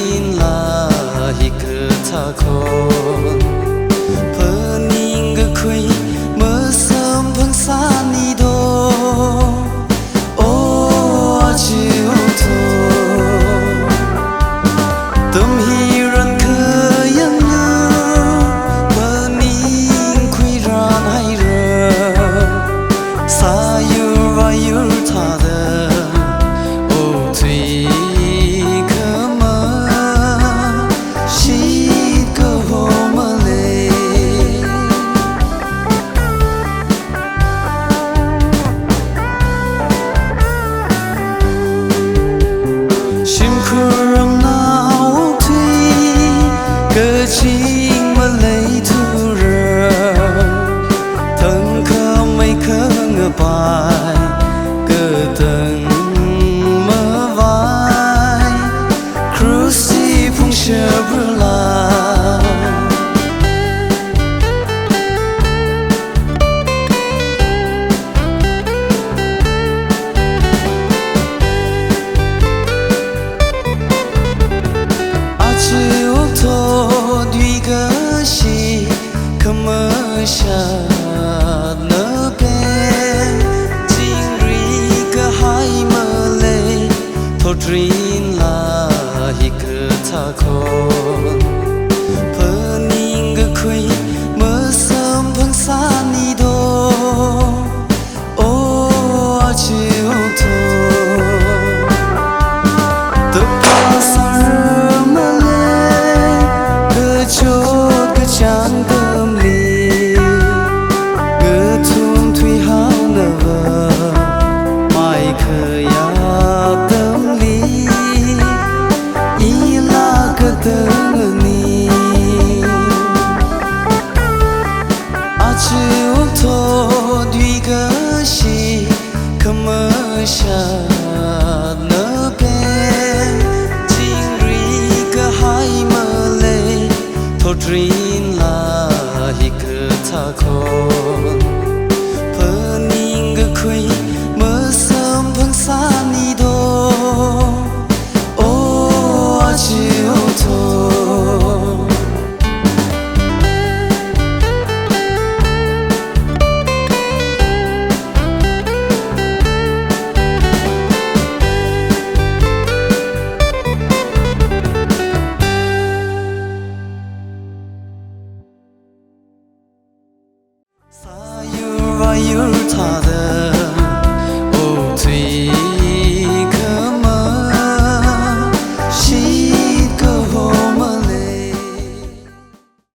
in la hi cứ tha khôn phơ ning cứ khui mơ sớm vẫn xa ni đô ô chiều thô tâm hi răn khơi yên lưu phơ ning khui ran hay rơ sa yu và yu tha đơ ô thủy chính mà lấy thu rờ thân khơ mấy khơ ngờ bài cơ từng mơ vai cruci phong sơ bơ la Sha nơ pe jing ri ka hai mơ le tho trin la hi cơ tha khôn phơ ning ga khui mơ sớm vẫn xa ni đô ô chiều thô tập ca sa mơ le cơ chốt cơ chan cơm li chiều thô duy gỡ shi khmer sha nơ pe jing ri ka hai mơ le tho trin la hi cơ tha khôn